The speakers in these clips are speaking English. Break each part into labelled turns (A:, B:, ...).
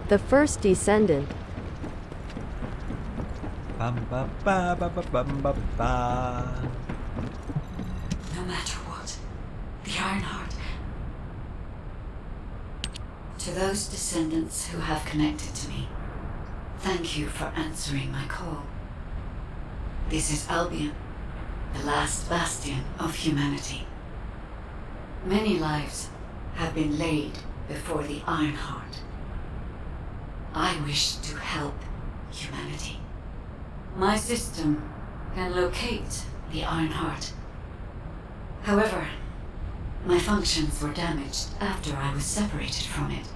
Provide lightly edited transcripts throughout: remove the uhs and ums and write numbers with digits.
A: The First Descendant.
B: No matter what, the Ironheart. To those descendants who have connected to me, thank you for answering my call. This is Albion, the last bastion of humanity. Many lives have been laid before the Ironheart. I wish to help humanity. My system can locate the Ironheart. However, my functions were damaged after I was separated from it.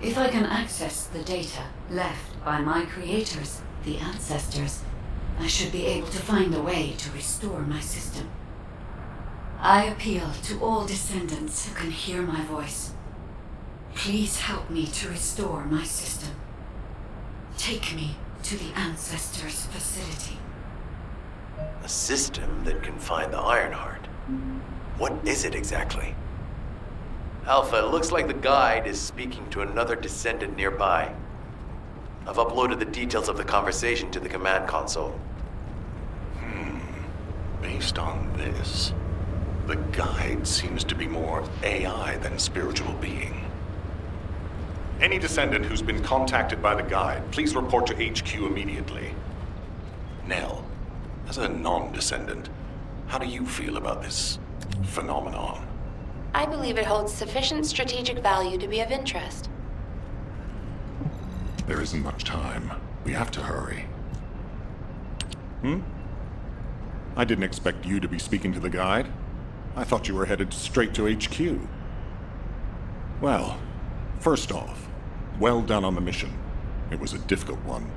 B: If I can access the data left by my creators, the ancestors, I should be able to find a way to restore my system. I appeal to all descendants who can hear my voice. Please help me to restore my system. Take me to the ancestors' facility.
C: A system that can find the Ironheart. What is it exactly? Alpha, it looks like the guide is speaking to another descendant nearby. I've uploaded the details of the conversation to the command console.
D: Based on this, the guide seems to be more AI than spiritual being. Any descendant who's been contacted by the guide, please report to HQ immediately. Nell, as a non-descendant, how do you feel about this phenomenon?
E: I believe it holds sufficient strategic value to be of interest.
D: There isn't much time. We have to hurry. I didn't expect you to be speaking to the guide. I thought you were headed straight to HQ. Well, first off, well done on the mission. It was a difficult one.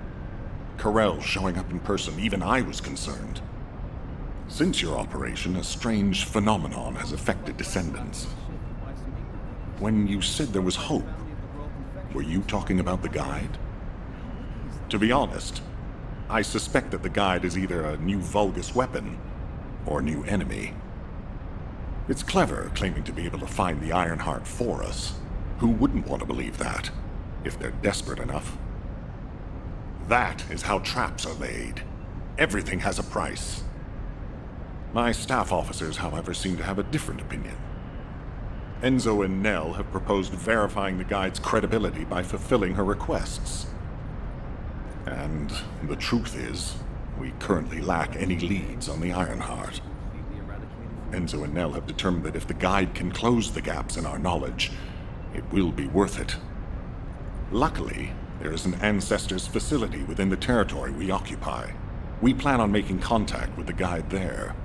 D: Carell showing up in person, even I was concerned. Since your operation, a strange phenomenon has affected descendants. When you said there was hope, were you talking about the guide? To be honest, I suspect that the guide is either a new Vulgus weapon or a new enemy. It's clever claiming to be able to find the Ironheart for us. Who wouldn't want to believe that, if they're desperate enough? That is how traps are laid. Everything has a price. My staff officers, however, seem to have a different opinion. Enzo and Nell have proposed verifying the guide's credibility by fulfilling her requests. And the truth is, we currently lack any leads on the Ironheart. Enzo and Nell have determined that if the guide can close the gaps in our knowledge, it will be worth it. Luckily, there is an Ancestors facility within the territory we occupy. We plan on making contact with the guide there.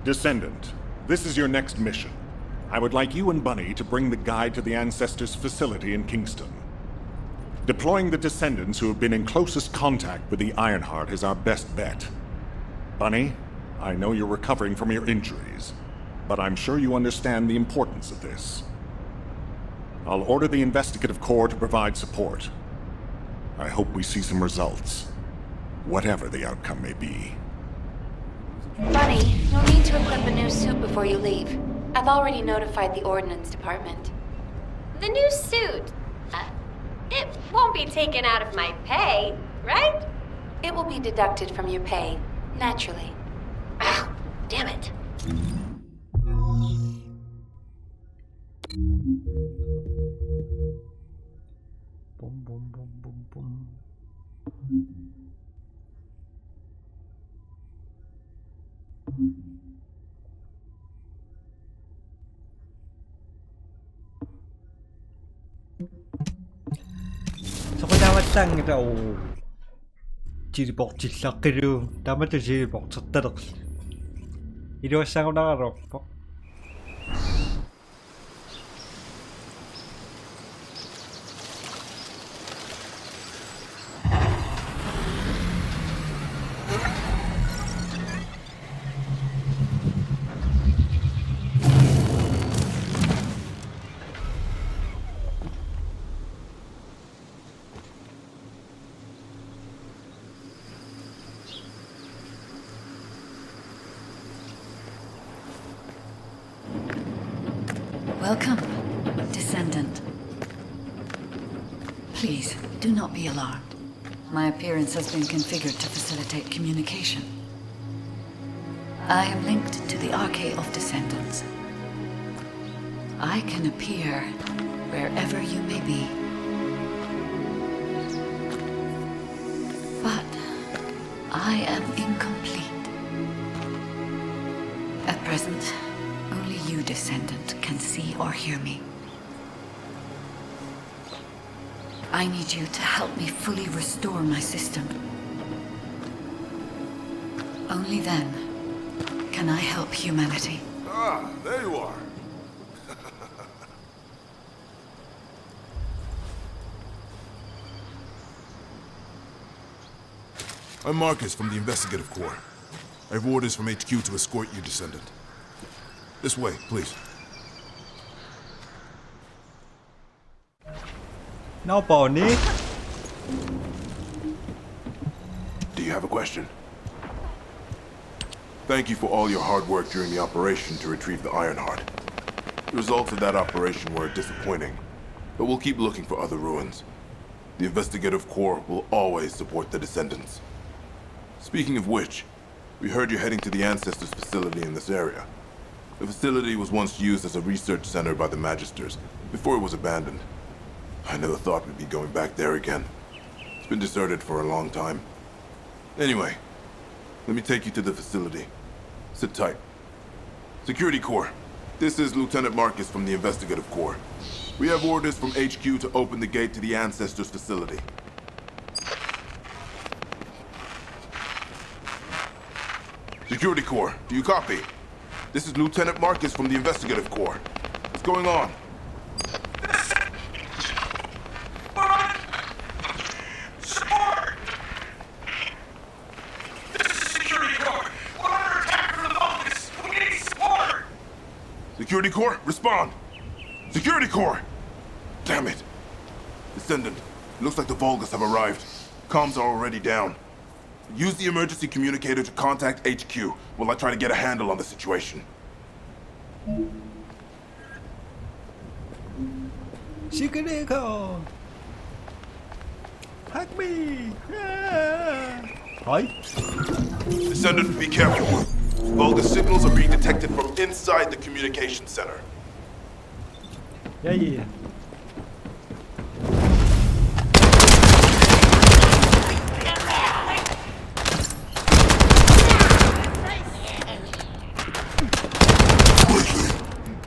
D: Descendant, this is your next mission. I would like you and Bunny to bring the guide to the Ancestors facility in Kingston. Deploying the descendants who have been in closest contact with the Ironheart is our best bet. Bunny, I know you're recovering from your injuries, but I'm sure you understand the importance of this. I'll order the Investigative Corps to provide support. I hope we see some results, whatever the outcome may be.
E: Bunny, you'll need to equip a new suit before you leave. I've already notified the Ordnance Department.
F: The new suit? It won't be taken out of my pay, right?
E: It will be deducted from your pay, naturally.
F: Ah, damn it.
G: 소고다왔상이다. 오 지리복질럭그루 나머지 지리복쳤다덕 이리와상으로 나가러
B: Welcome, Descendant. Please, do not be alarmed. My appearance has been configured to facilitate communication. I am linked to the Arcade of Descendants. I can appear wherever you may be. But I am incomplete. At present, only you, Descendant, can see or hear me. I need you to help me fully restore my system. Only then can I help humanity.
A: Ah, there you are. I'm Marcus from the Investigative Corps. I have orders from HQ to escort you, Descendant. This way, please.
G: Kenapa ni?
A: Do you have a question? Thank you for all your hard work during the operation to retrieve the Ironheart. The results of that operation were disappointing, but we'll keep looking for other ruins. The Investigative Corps will always support the Descendants. Speaking of which, we heard you're heading to the Ancestors facility in this area. The facility was once used as a research center by the Magisters, before it was abandoned. I never thought we'd be going back there again. It's been deserted for a long time. Anyway, let me take you to the facility. Sit tight. Security Corps, this is Lieutenant Marcus from the Investigative Corps. We have orders from HQ to open the gate to the Ancestors facility. Security Corps, do you copy? This is Lieutenant Marcus from the Investigative Corps. What's going on?
H: Support! This is Security Corps. We're under attack from the Vulcans. We need support!
A: Security Corps, respond! Security Corps! Damn it! Descendant, it looks like the Vulgus have arrived. Comms are already down. Use the emergency communicator to contact HQ while I try to get a handle on the situation.
G: Security Corps. Hack me. Hi.
A: Descendant, be careful. Vulgus signals are being detected from inside the communication center.
G: Yeah.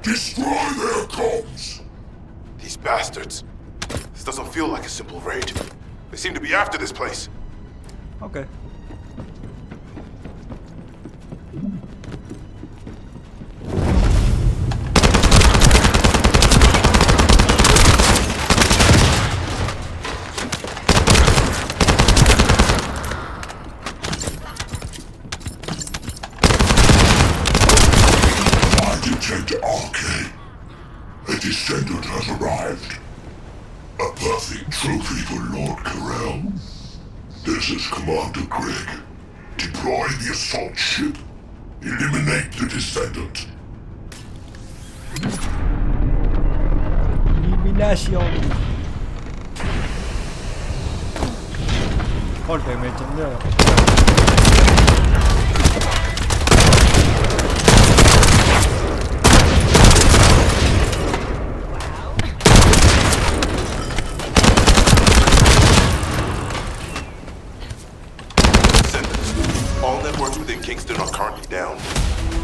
A: Destroy their comms! These bastards. This doesn't feel like a simple raid. They seem to be after this place.
G: Okay.
I: Detect Arcade. A Descendant has arrived. A perfect trophy for Lord Carell. This is Commander Greg. Deploy the assault ship. Eliminate the Descendant.
G: Elimination. Con phải mấy chấm nữa.
A: All networks within Kingston are currently down.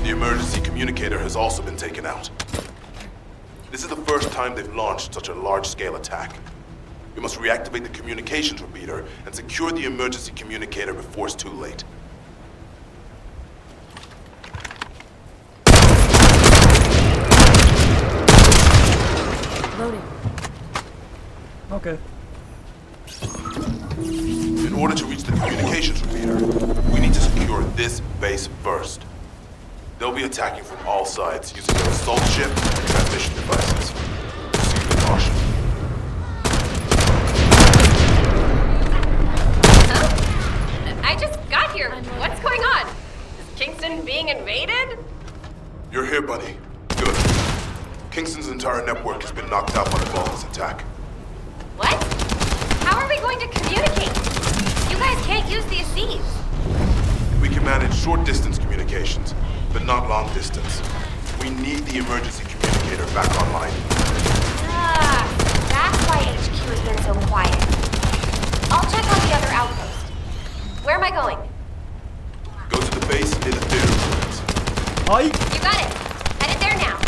A: The emergency communicator has also been taken out. This is the first time they've launched such a large-scale attack. We must reactivate the communications repeater and secure the emergency communicator before it's too late.
E: Loading.
G: Okay.
A: In order to reach the communications repeater, we need to secure this base first. They'll be attacking from all sides using their assault ship and transmission devices. Proceed with caution.
F: Huh? I just got here. What's going on? Is Kingston being invaded?
A: You're here, buddy. Good. Kingston's entire network has been knocked out by the Vulcan's attack.
F: What? How are we going to communicate? You guys can't use the Seas.
A: We can manage short-distance communications, but not long-distance. We need the emergency communicator back online.
F: Ah, that's why HQ has been so quiet. I'll check on the other outpost. Where am I going?
A: Go to the base near the theater ruins.
G: はい
F: You got it. Headed there now.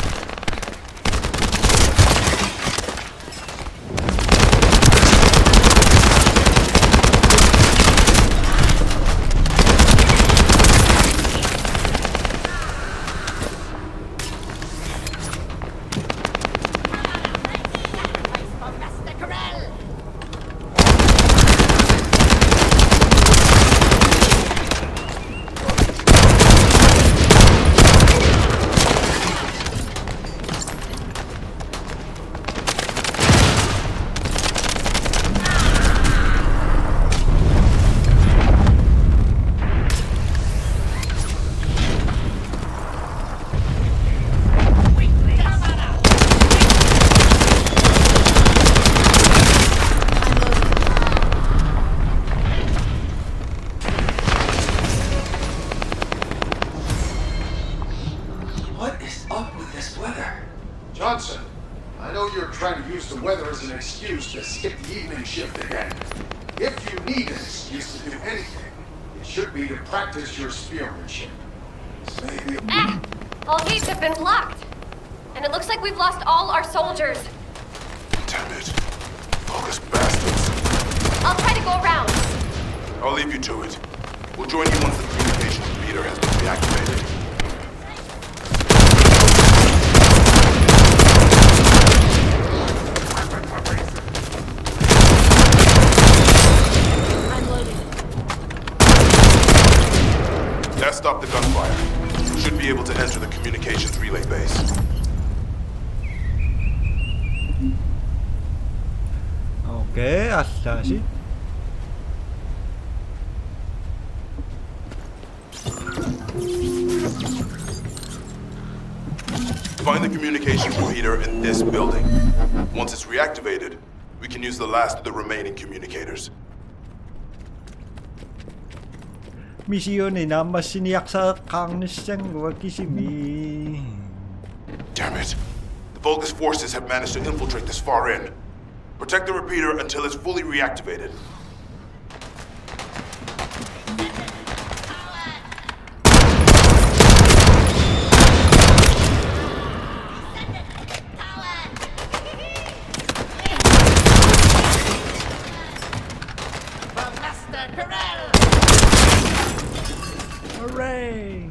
J: What is up with this weather? Johnson, I know you're trying to use the weather as an excuse to skip the evening shift again. If you need an excuse to do anything, it should be to practice your spearmanship. Maybe...
F: Ah! All gates have been blocked. And it looks like we've lost all our soldiers.
A: Damn it. Focus bastards.
F: I'll try to go around.
A: I'll leave you to it. We'll join you once the communications repeater has been reactivated. That stopped the gunfire. We should be able to enter the communications relay base.
G: 오케이 다시
A: Find the communications repeater in this building. Once it's reactivated, we can use the last of the remaining communicators.
G: 미시온이 남아 신약 sa 강시장과 기심이
A: Damn it. The Vulgus forces have managed to infiltrate this far in. Protect the repeater until it's fully reactivated.
G: Hooray!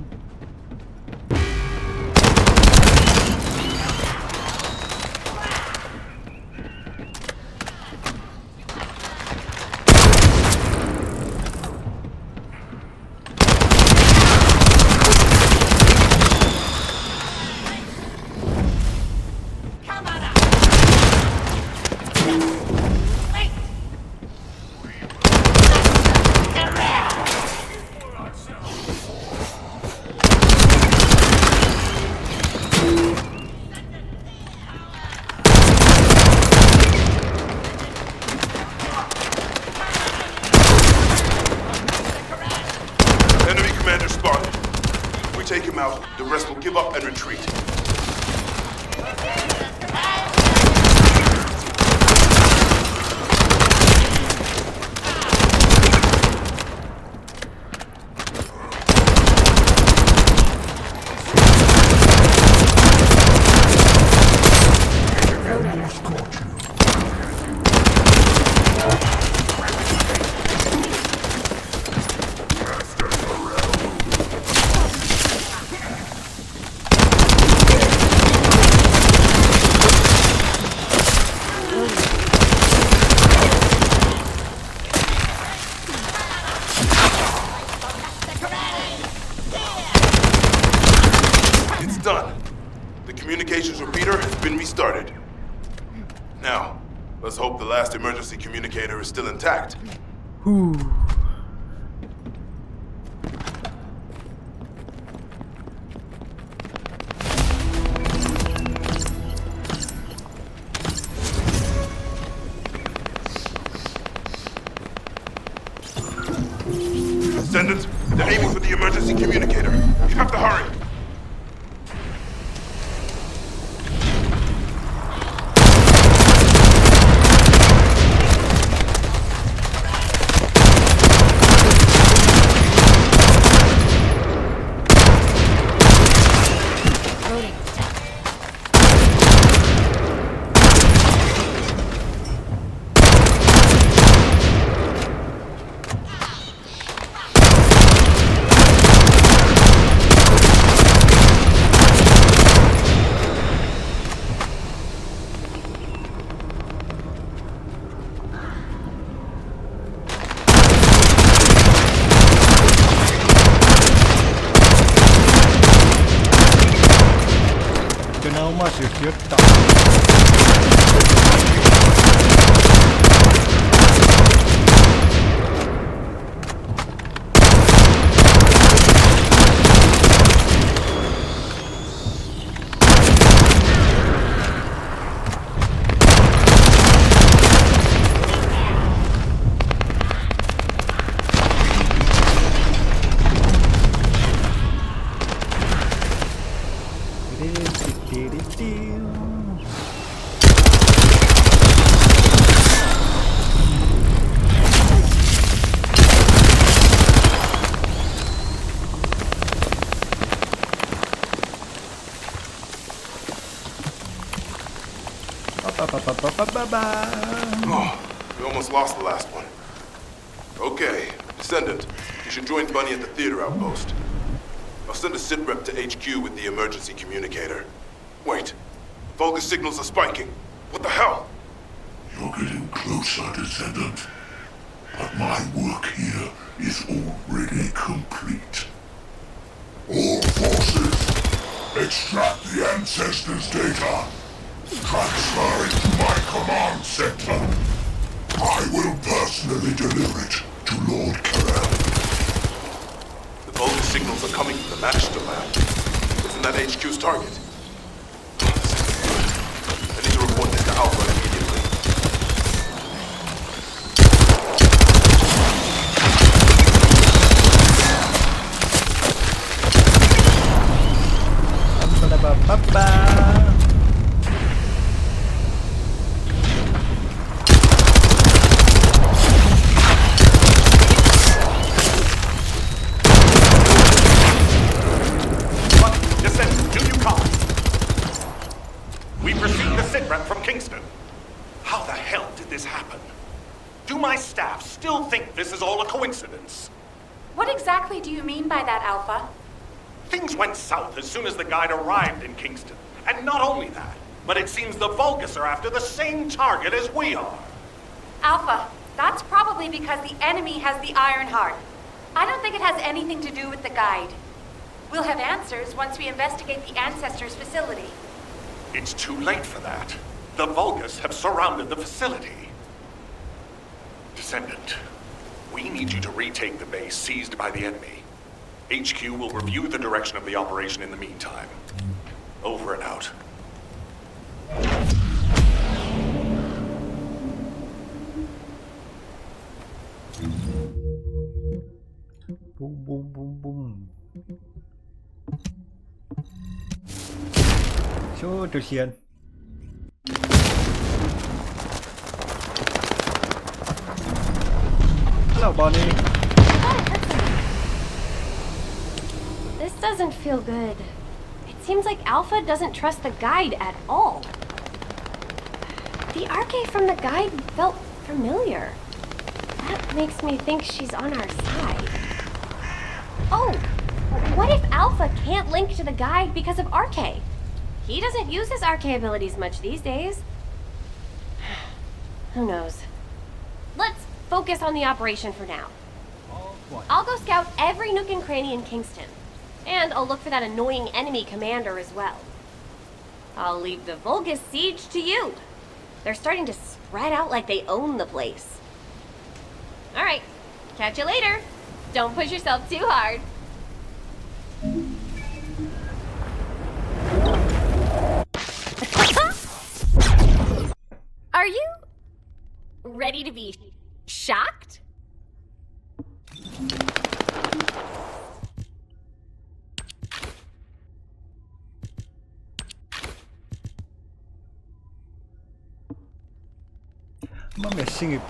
A: Enemy commander spotted. If we take him out, the rest will give up and retreat. It's done. The communications repeater has been restarted. Now, let's hope the last emergency communicator is still intact.
G: 후
A: Descendant, they're aiming for the emergency communicator. You have to hurry.
G: Genau mal sükür tak.
A: Oh, we almost lost the last one. Okay, Descendant, you should join Bunny at the theater outpost. I'll send a sitrep to HQ with the emergency communicator. Wait, Vulgus signals are spiking. What the hell?
I: You're getting closer, Descendant. But my work here is already complete. All forces, extract the Ancestors' data. Transfer it to my command center. I will personally deliver it to Lord Carell.
A: The Vulgus signals are coming from the Magister lab. Isn't that HQ's target? I need to report this to Alpha immediately.
H: Descendant, do you copy? We've received the sitrep from Kingston. How the hell did this happen? Do my staff still think this is all a coincidence?
E: What exactly do you mean by that, Alpha?
H: Things went south as soon as the guide arrived in Kingston. And not only that, but it seems the Vulgus are after the same target as we are.
E: Alpha, that's probably because the enemy has the Iron Heart. I don't think it has anything to do with the guide. We'll have answers once we investigate the Ancestors' facility.
H: It's too late for that. The Vulgus have surrounded the facility. Descendant, we need you to retake the base seized by the enemy. HQ will review the direction of the operation in the meantime. Over and out.
G: Boom, boom, boom, boom. So, terus yan. Hello, Bonnie.
F: This doesn't feel good. It seems like Alpha doesn't trust the guide at all. The arche from the guide felt familiar. That makes me think she's on our side. Oh, what if Alpha can't link to the guide because of arche? He doesn't use his arche abilities much these days. Who knows? Let's focus on the operation for now. I'll go scout every nook and cranny in Kingston. And I'll look for that annoying enemy commander as well. I'll leave the Vulgus siege to you. They're starting to spread out like they own the place. Alright, catch you later. Don't push yourself too hard. Are you ready to be shocked?
G: Mä messingin.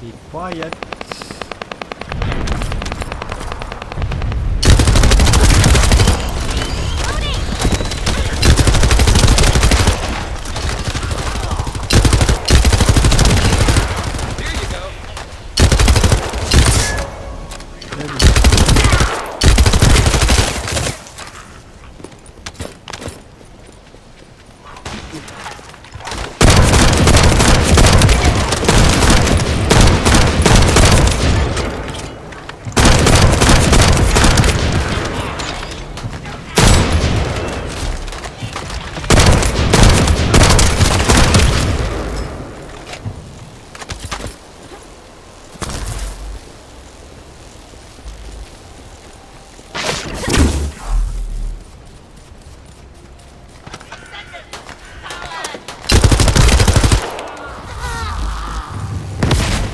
G: Be quiet.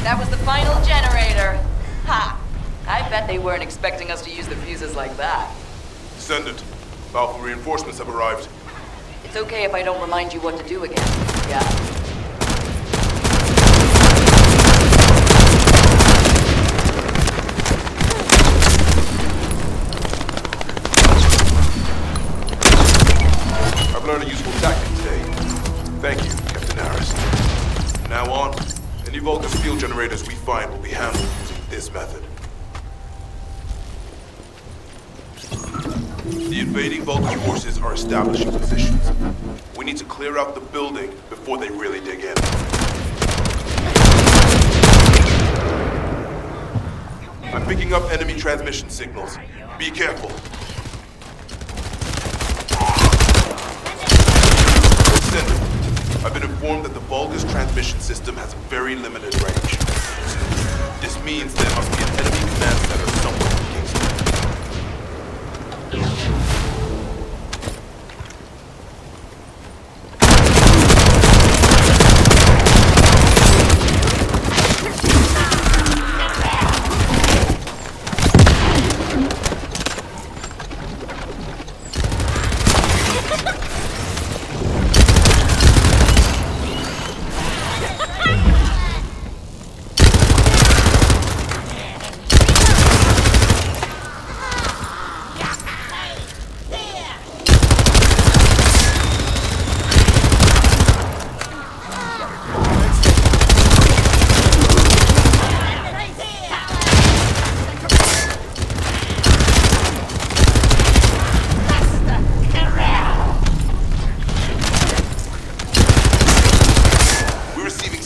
K: That was the final generator. Ha! I bet they weren't expecting us to use the fuses like that.
A: Descendant, Alpha reinforcements have arrived.
K: It's okay if I don't remind you what to do again. Yeah?
A: I've learned a useful tactic today. Thank you, Captain Harris. From now on, any Vulcan field generators we find will be handled using this method. The invading Vulcan forces are establishing positions. We need to clear out the building before they really dig in. I'm picking up enemy transmission signals. Be careful. Descendant, I've been informed that the Vulgus transmission system has a very limited range. This means there must be an enemy command center somewhere in Kingston.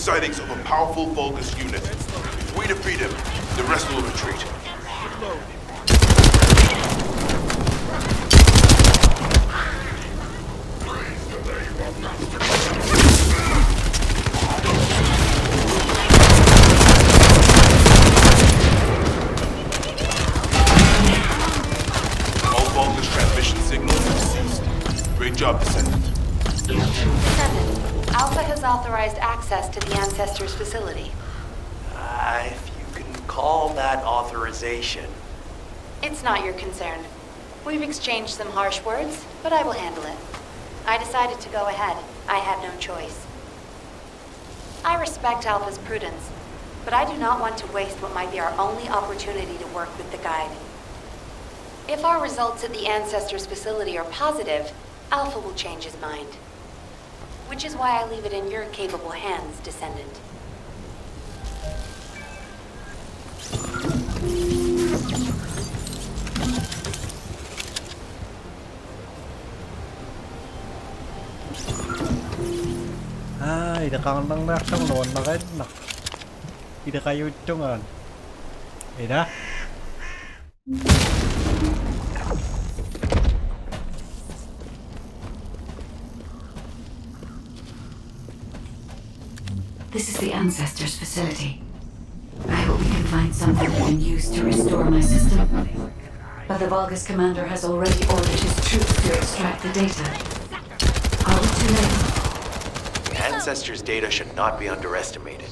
A: Sightings of a powerful Vulgus unit. If we defeat him, the rest will retreat. All Vulgus transmission signals have ceased. Great job, Descendant.
E: Descendant, Alpha has authorized access to the Ancestors facility.
C: If you can call that authorization.
E: It's not your concern. We've exchanged some harsh words, but I will handle it. I decided to go ahead. I had no choice. I respect Alpha's prudence, but I do not want to waste what might be our only opportunity to work with the Guide. If our results at the Ancestors facility are positive, Alpha will change his mind. Which is why I leave it in your capable hands, Descendant.
G: kanang naksang noon na rin na. Ida kayo ito nga. Ida?
B: This is the Ancestors' facility. I hope we can find something we can use to restore my system. But the Vulgus commander has already ordered his troops to extract the data. Are we too late?
C: The Ancestors' data should not be underestimated.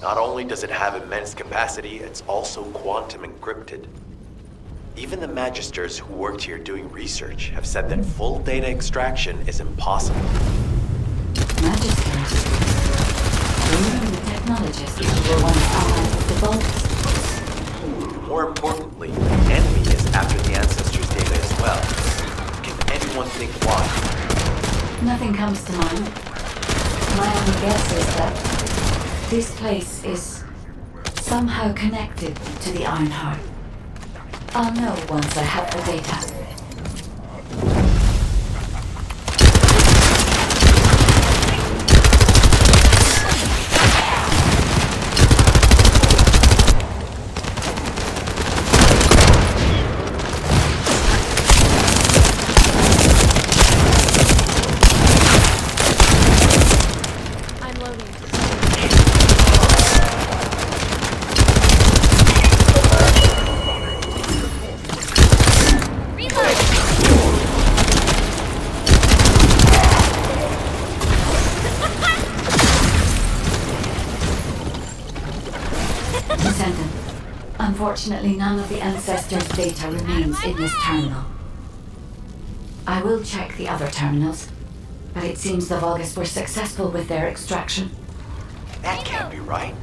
C: Not only does it have immense capacity, it's also quantum encrypted. Even the Magisters who worked here doing research have said that full data extraction is impossible.
B: Magisters? Remember the technologists who were once allied with the Vulgus?
C: More importantly, the enemy is after the Ancestors' data as well. Can anyone think why?
B: Nothing comes to mind. My only guess is that this place is somehow connected to the Ironheart. I'll know once I have the data. Descendant. Unfortunately, none of the Ancestors' data remains in this terminal. I will check the other terminals, but it seems the Vulgus were successful with their extraction.
C: That can't be right.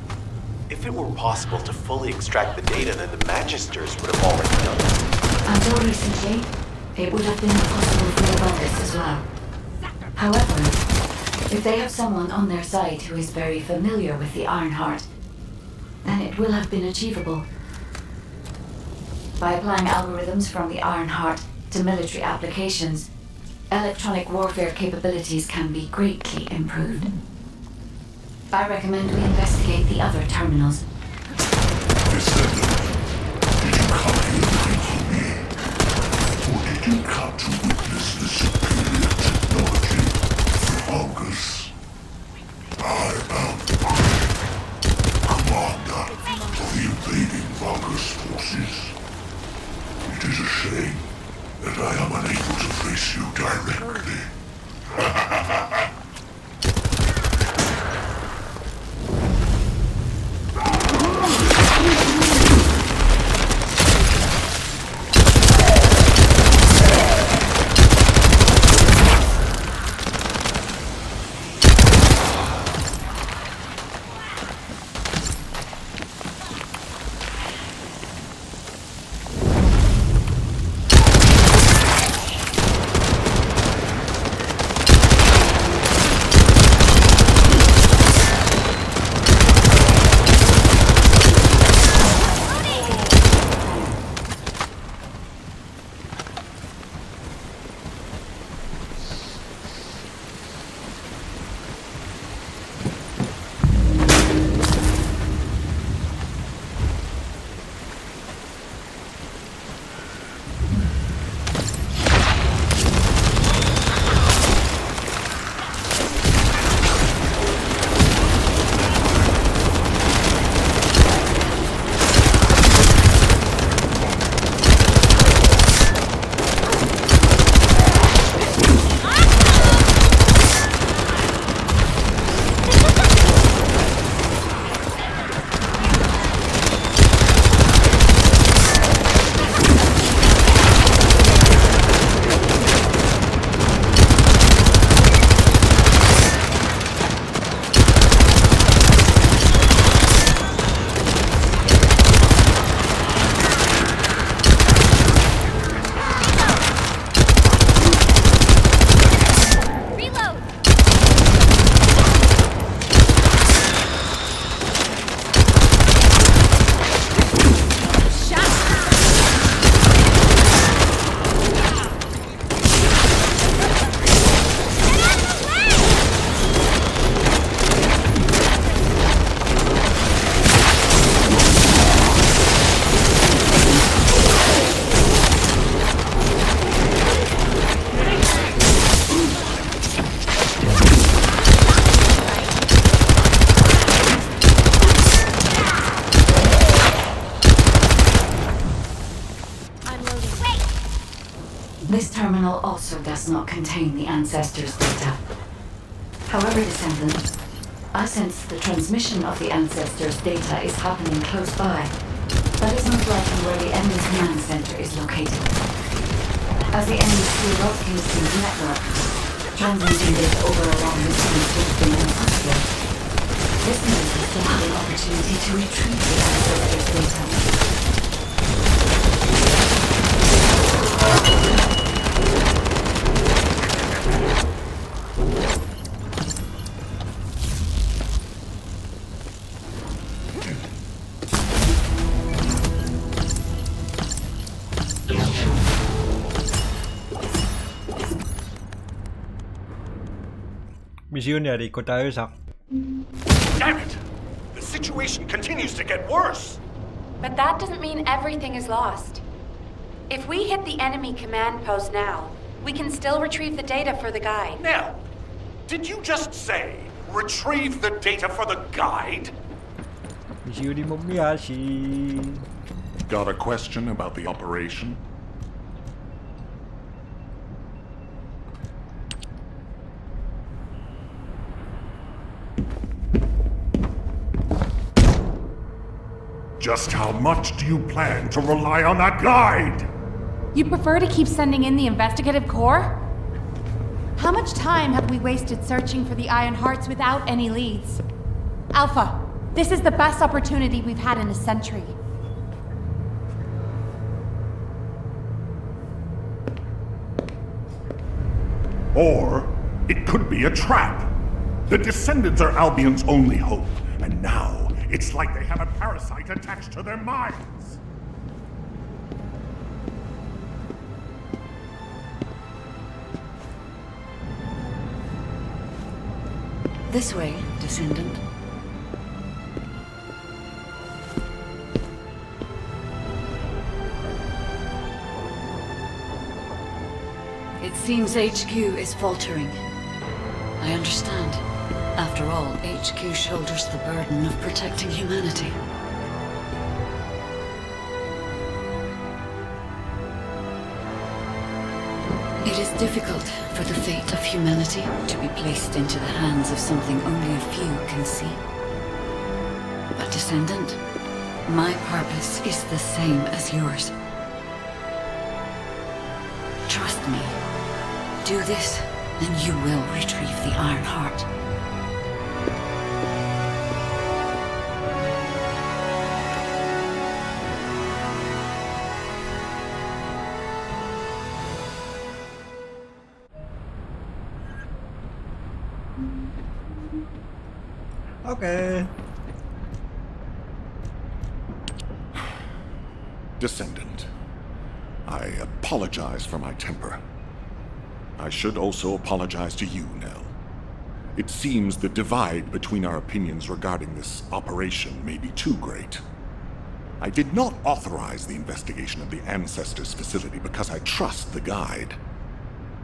C: If it were possible to fully extract the data, then the Magisters would have already done it.
B: Until recently, it would have been possible for the Vulgus as well. However, if they have someone on their side who is very familiar with the Ironheart, then it will have been achievable. By applying algorithms from the Ironheart to military applications, electronic warfare capabilities can be greatly improved. I recommend we investigate the other terminals.
I: Descendant, did you come here looking for me? Or did you come to witness the superior technology of the Vulgus? I am commander of the invading Vulgus forces. It is a shame that I am unable to face you directly.
B: This terminal also does not contain the Ancestors' data. However, Descendant, I sense the transmission of the Ancestors' data is happening close by. That is most likely where the enemy command center is located. As the enemy screwed up Kingston's network, transmitting data over a long distance would have been impossible. This means we still have an opportunity to retrieve the Ancestors' data.
G: Misiun ya ikut tayo sak.
H: Damn it! The situation continues to get worse!
E: But that doesn't mean everything is lost. If we hit the enemy command post now, we can still retrieve the data for the guide.
H: Now, did you just say retrieve the data for the guide?
G: Misiun di Momiyashi.
D: Got a question about the operation?
H: Just how much do you plan to rely on that guide?
L: You prefer to keep sending in the investigative corps? How much time have we wasted searching for the Iron Hearts without any leads? Alpha, this is the best opportunity we've had in a century.
H: Or it could be a trap. The Descendants are Albion's only hope, and now it's like they have a parasite attached to their minds.
B: This way, Descendant. It seems HQ is faltering. I understand. After all, HQ shoulders the burden of protecting humanity. It is difficult for the fate of humanity to be placed into the hands of something only a few can see. But Descendant, my purpose is the same as yours. Trust me. Do this, and you will retrieve the Iron Heart.
G: Okay.
D: Descendant, I apologize for my temper. I should also apologize to you, Nell. It seems the divide between our opinions regarding this operation may be too great. I did not authorize the investigation of the Ancestors' facility because I trust the guide.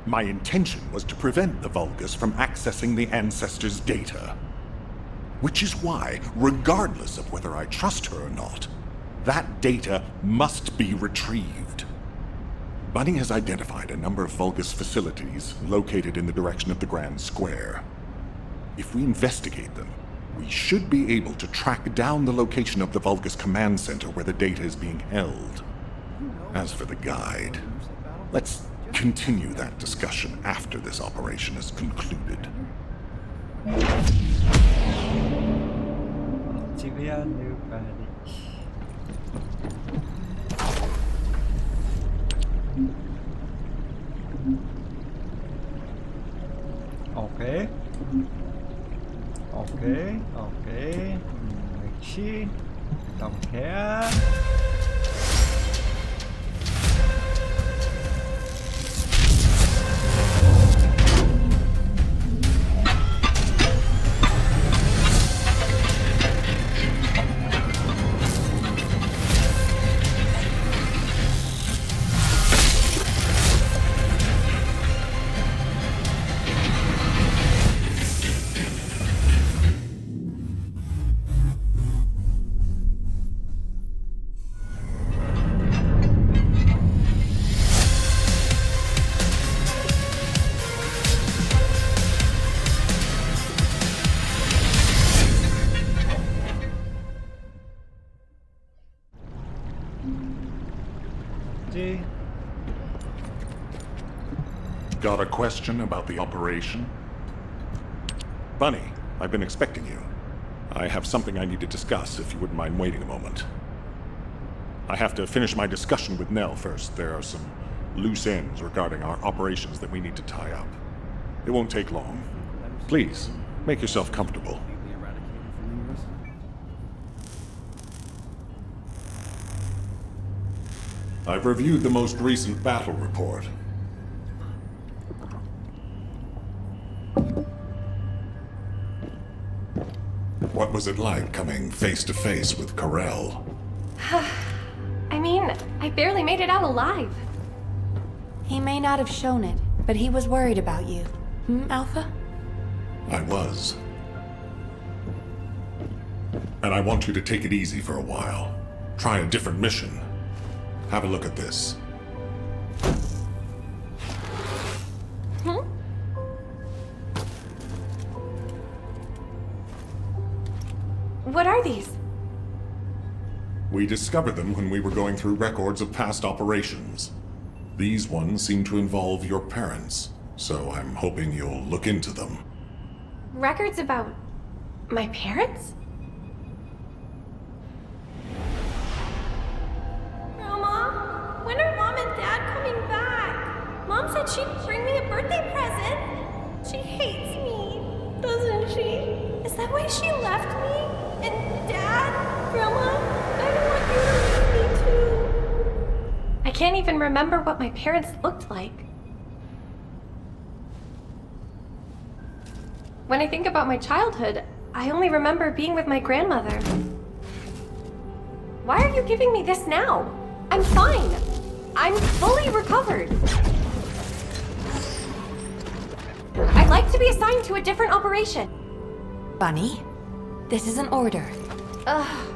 D: My intention was to prevent the Vulgus from accessing the Ancestors' data. Which is why, regardless of whether I trust her or not, that data must be retrieved. Bunny has identified a number of Vulgus facilities located in the direction of the Grand Square. If we investigate them, we should be able to track down the location of the Vulgus command center where the data is being held. As for the guide, let's continue that discussion after this operation is concluded.
G: Okay. Okay. Okay. Mixi. Don't care. Oke.
D: Got a question about the operation? Bunny, I've been expecting you. I have something I need to discuss, if you wouldn't mind waiting a moment. I have to finish my discussion with Nell first. There are some loose ends regarding our operations that we need to tie up. It won't take long. Please, make yourself comfortable. I've reviewed the most recent battle report. What was it like coming face to face with Corell?
F: I mean, I barely made it out alive.
L: He may not have shown it, but he was worried about you. Alpha?
D: I was. And I want you to take it easy for a while. Try a different mission. Have a look at this.
F: What are these?
D: We discovered them when we were going through records of past operations. These ones seem to involve your parents, so I'm hoping you'll look into them.
F: Records about my parents? Grandma, when are Mom and Dad coming back? Mom said she'd bring me a birthday present. She hates me, doesn't she? Is that why she left me? And Dad? Grandma? I don't want you to leave me too. I can't even remember what my parents looked like. When I think about my childhood, I only remember being with my grandmother. Why are you giving me this now? I'm fine. I'm fully recovered. I'd like to be assigned to a different operation.
L: Bunny, this is an order.
F: Ugh.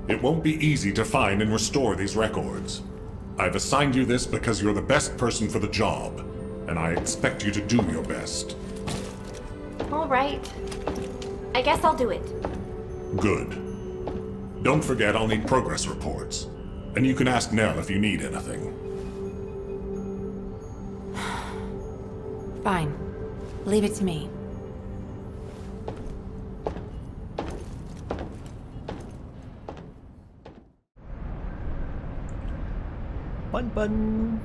D: It won't be easy to find and restore these records. I've assigned you this because you're the best person for the job, and I expect you to do your best.
F: All right. I guess I'll do it.
D: Good. Don't forget I'll need progress reports. And you can ask Nell if you need anything.
L: Fine. Leave it to me.
G: Bun.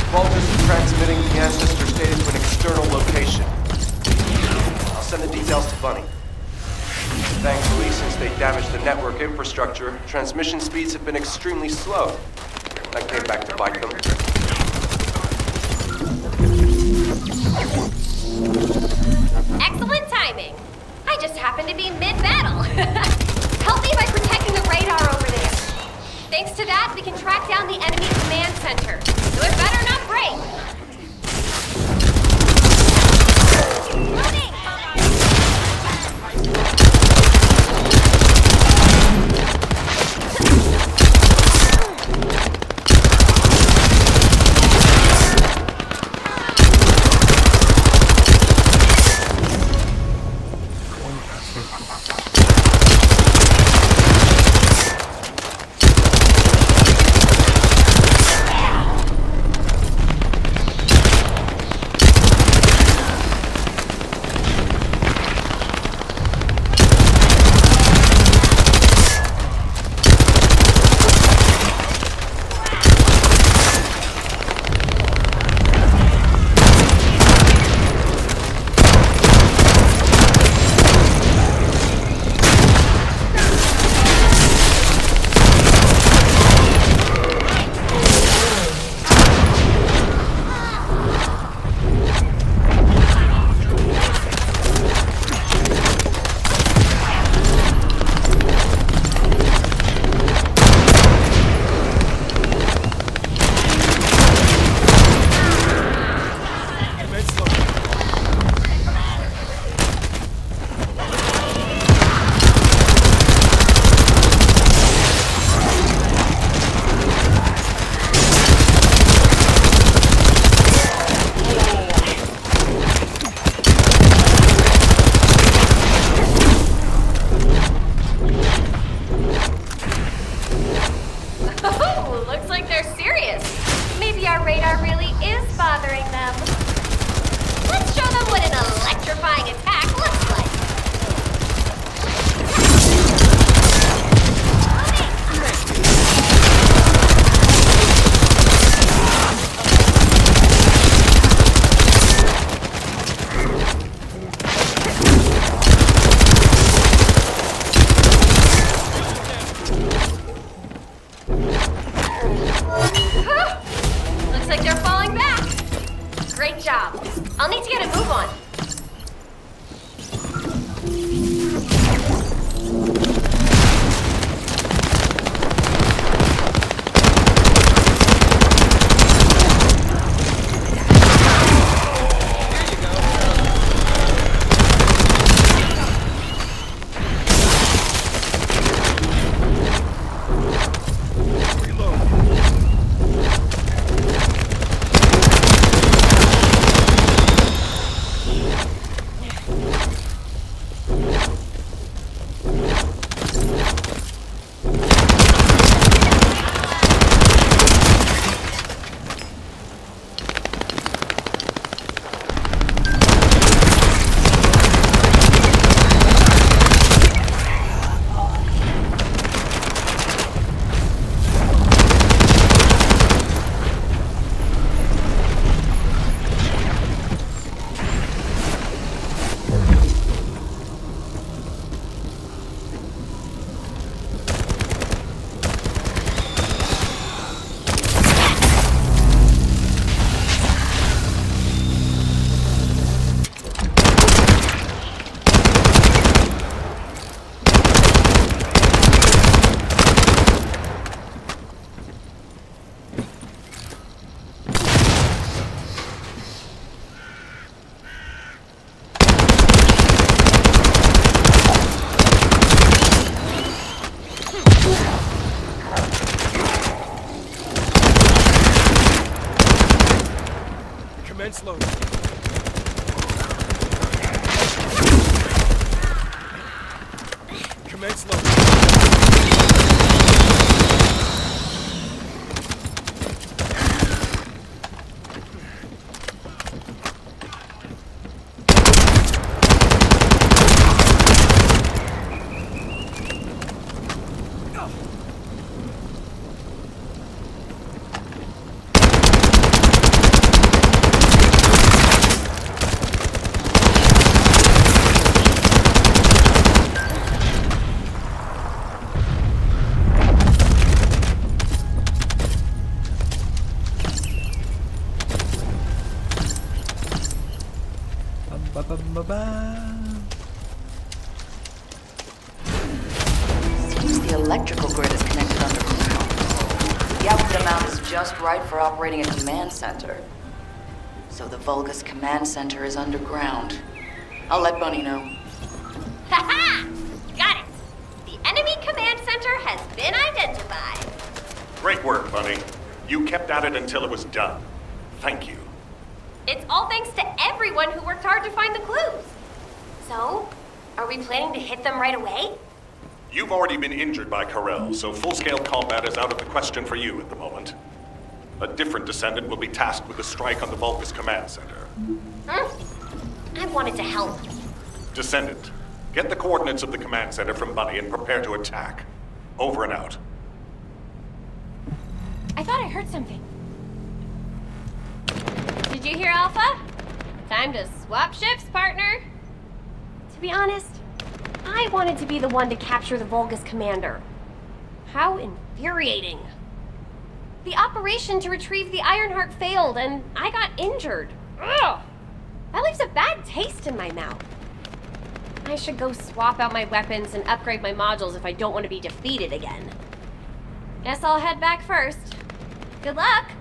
C: Vault is transmitting the ancestor's data to an external location. I'll send the details to Bunny. Thankfully, since they damaged the network infrastructure, transmission speeds have been extremely slow. I came back to bite them.
F: Excellent timing. I just happened to be mid-battle. Help me by protecting the radar over there. Thanks to that, we can track down the enemy command center. So it better not break. Loading! job. I'll need to get a move on.
M: Commence load. Commence load.
K: Seems the electrical grid is connected underground. The output amount is just right for operating a command center. So the Vulgus command center is underground. I'll let Bunny know.
F: Ha-ha! Got it! The enemy command center has been identified.
D: Great work, Bunny. You kept at it until it was done. Thank you.
F: It's all thanks to everyone who worked hard to find the clues. So, are we planning to hit them right away?
D: You've already been injured by Karel, so full-scale combat is out of the question for you at the moment. A different Descendant will be tasked with the strike on the Vulgus command center.
F: I wanted to help.
D: Descendant, get the coordinates of the command center from Bunny and prepare to attack. Over and out.
F: I thought I heard something. Did you hear, Alpha? Time to swap ships, partner. To be honest, I wanted to be the one to capture the Vulgus commander. How infuriating. The operation to retrieve the Ironheart failed, and I got injured. Ugh! That leaves a bad taste in my mouth. I should go swap out my weapons and upgrade my modules if I don't want to be defeated again. Guess I'll head back first. Good luck!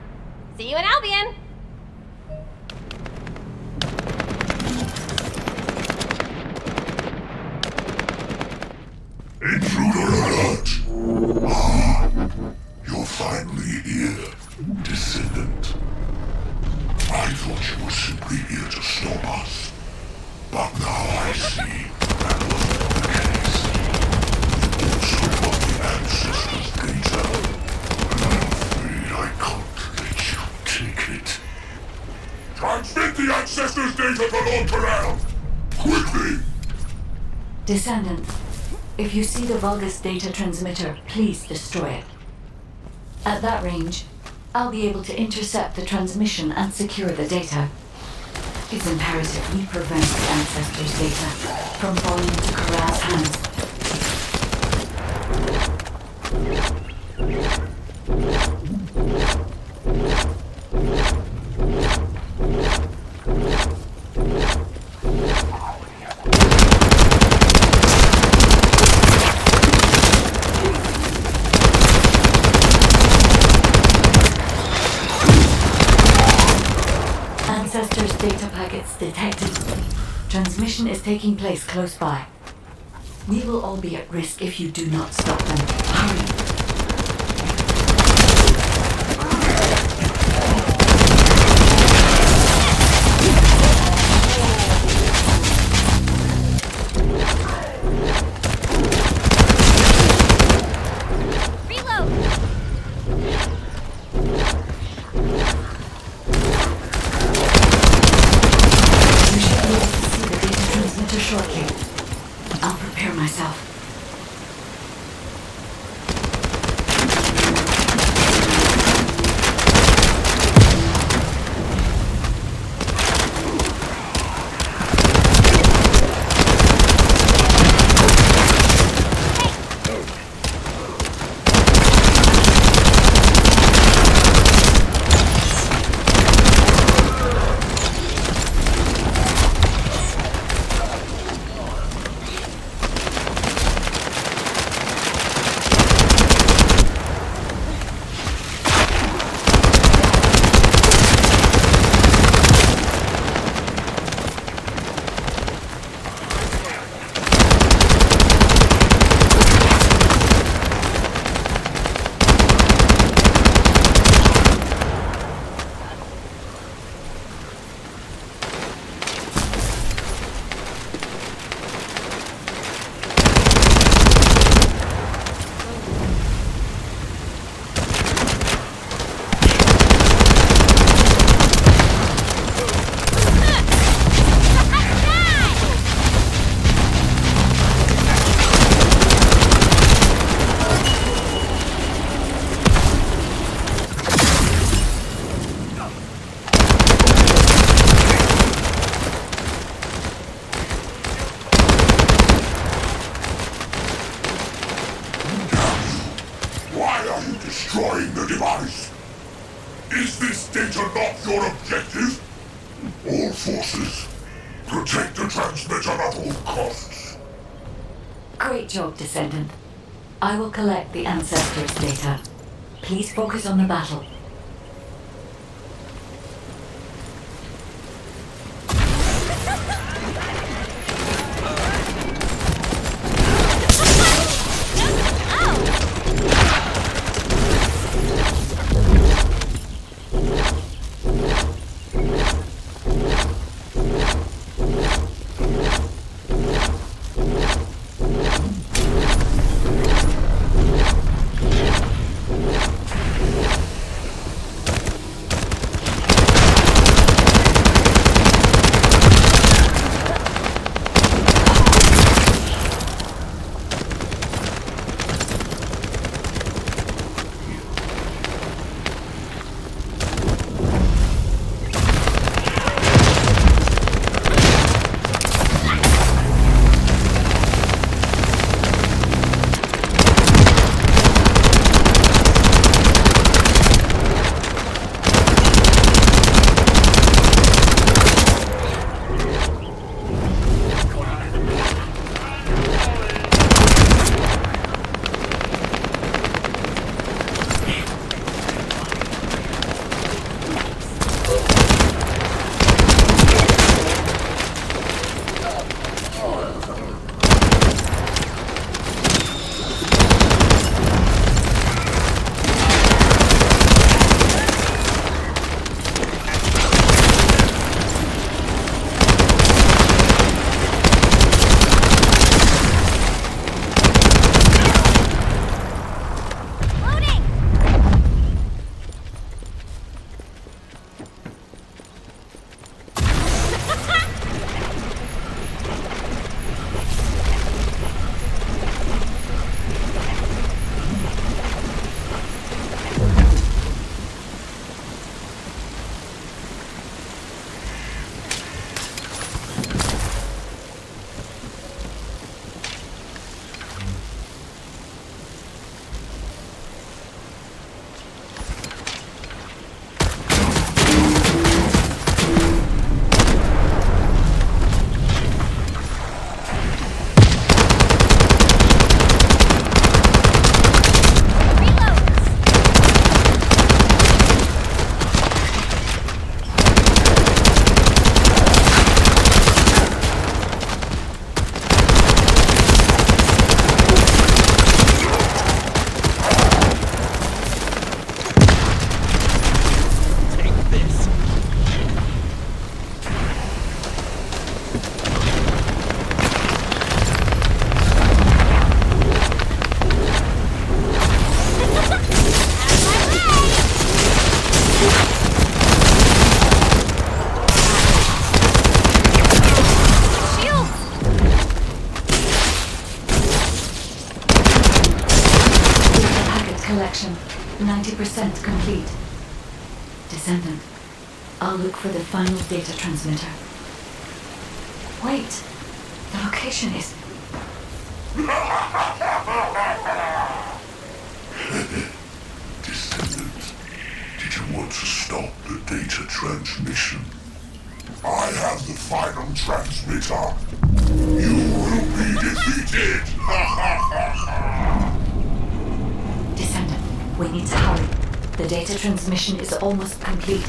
F: See you in Albion!
I: Intruder alert! Ah, you're finally here, Descendant. I thought you were simply here to stop us. But now I see that wasn't the case. You also got the ancestors' data, and I'm afraid I can't let you take it. Transmit the ancestors' data to Lord Corral! Quickly!
B: Descendant, if you see the Vulgus data transmitter, please destroy it. At that range, I'll be able to intercept the transmission and secure the data. It's imperative we prevent the ancestors' data from falling into Corral's hands. Ancestors' data packets detected. Transmission is taking place close by. We will all be at risk if you do not stop them. Hurry! Shortly. I'll prepare myself.
I: Destroying the device. Is this data not your objective? All forces, protect the transmitter at all costs.
B: Great job, Descendant. I will collect the Ancestors' data. Please focus on the battle. extraction 90% complete. Descendant, I'll look for the final data transmitter. Wait, the location is...
I: Descendant, did you want to stop the data transmission? I have the final transmitter. You will be defeated!
B: Descendant, we need to hurry. The data transmission is almost complete.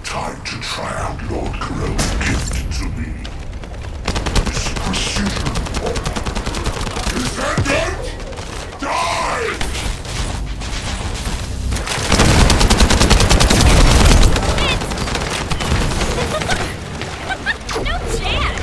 I: Time to try out Lord Corell's gift to me. This precision bomb. Descendant! Die!
F: No chance!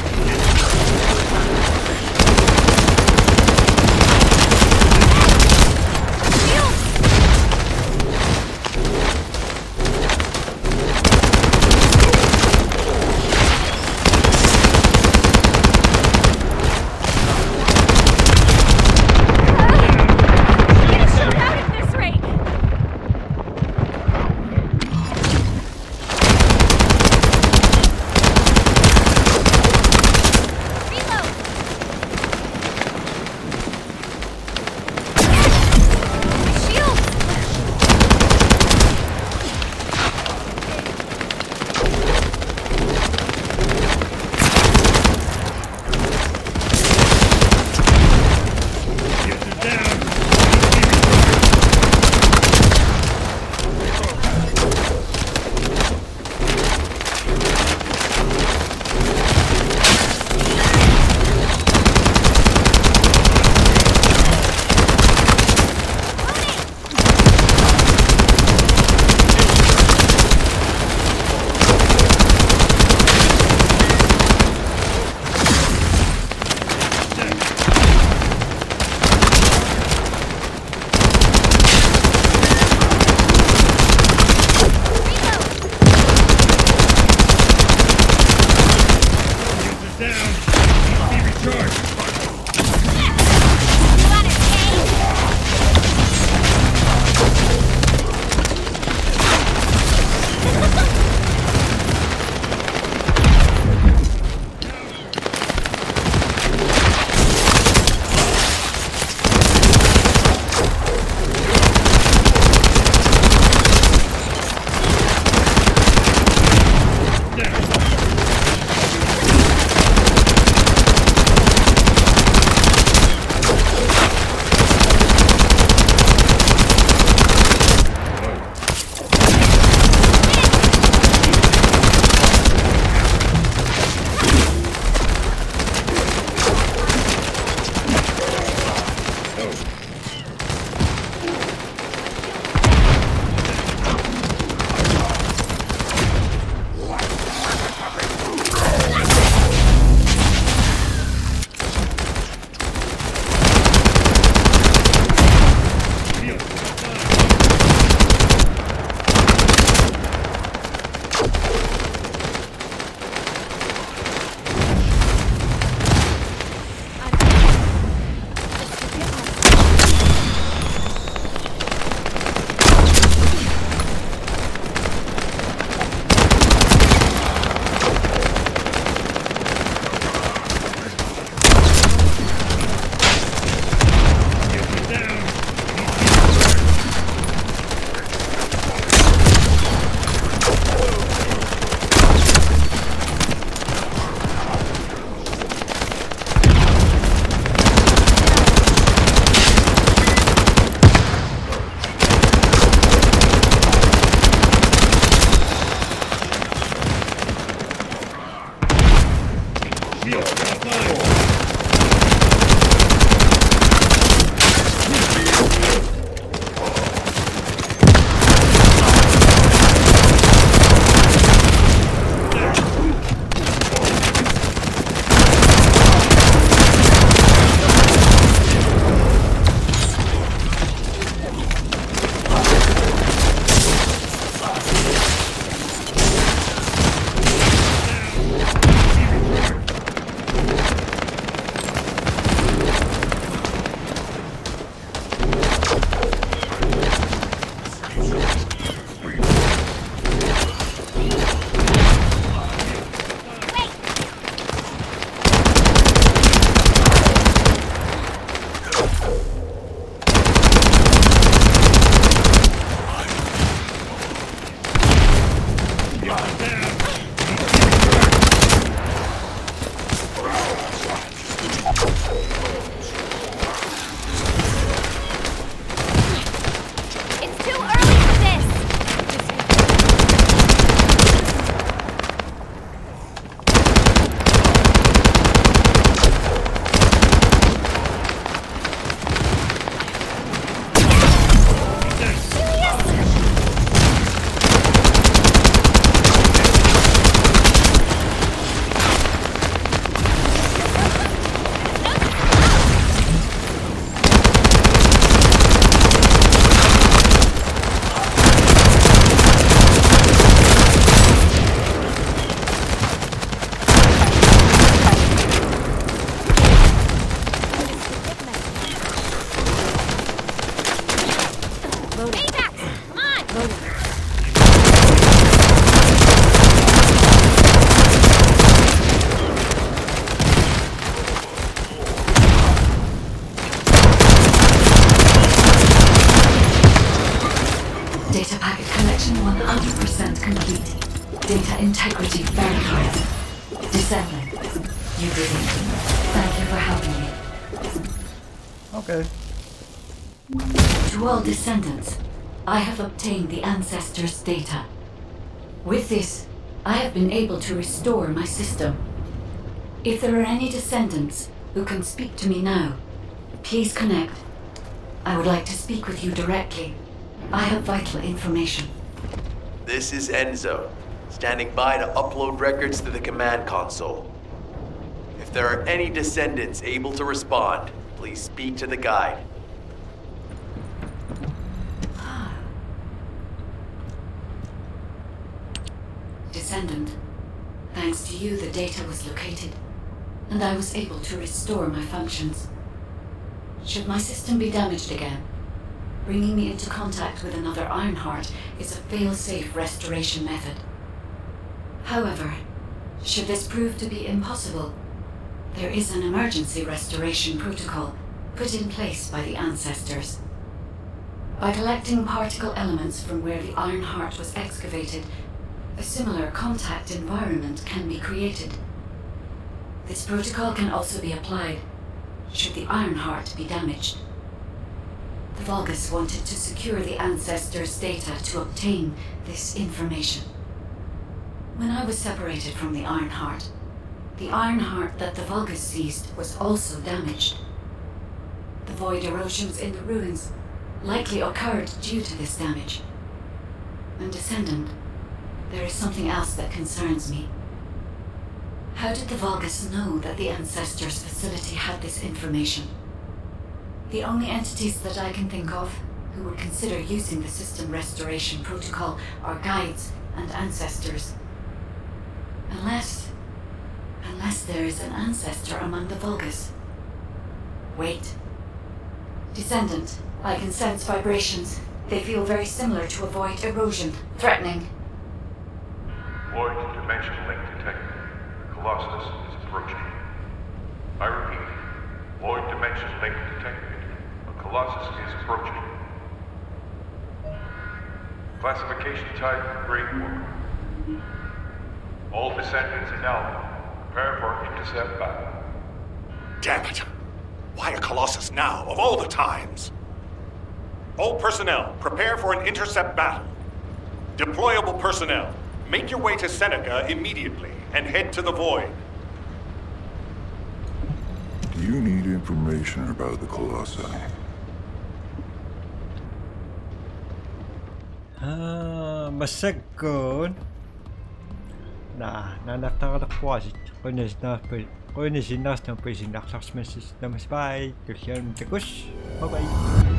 F: Loading.
B: Data packet collection 100% complete. Data integrity verified. Descendant, you did it. Thank you for helping me.
G: Okay.
B: To all descendants, I have obtained the ancestors' data. With this, I have been able to restore my system. If there are any descendants who can speak to me now, please connect. I would like to speak with you directly. I have vital information.
C: This is Enzo, standing by to upload records to the command console. If there are any descendants able to respond, please speak to the guide.
B: Descendant, thanks to you the data was located, and I was able to restore my functions. Should my system be damaged again, bringing me into contact with another Ironheart is a fail-safe restoration method. However, should this prove to be impossible, there is an emergency restoration protocol put in place by the ancestors. By collecting particle elements from where the Ironheart was excavated, a similar contact environment can be created. This protocol can also be applied should the Ironheart be damaged. The Vulgus wanted to secure the ancestors' data to obtain this information. When I was separated from the Ironheart that the Vulgus seized was also damaged. The void erosions in the ruins likely occurred due to this damage. And Descendant, there is something else that concerns me. How did the Vulgus know that the ancestors' facility had this information? The only entities that I can think of who would consider using the system restoration protocol are guides and ancestors. Unless there is an ancestor among the Vulgus. Wait. Descendant, I can sense vibrations. They feel very similar to a void erosion. Threatening.
M: Void dimension link detected. The Colossus is approaching. I repeat, void dimension link detected. The Colossus is approaching. Classification type, Great War. All descendants in Alpha, prepare for intercept battle.
H: Damn it! Why a Colossus now, of all the times? All personnel, prepare for an intercept battle. Deployable personnel, make your way to Seneca immediately and head to the Void.
I: You need information about the Colossi.
G: Masagkon. Naktakatakuasit. Kunisin nas ng pwesing laksaks mesis na mas bay. Kusyan takus. Bye bye.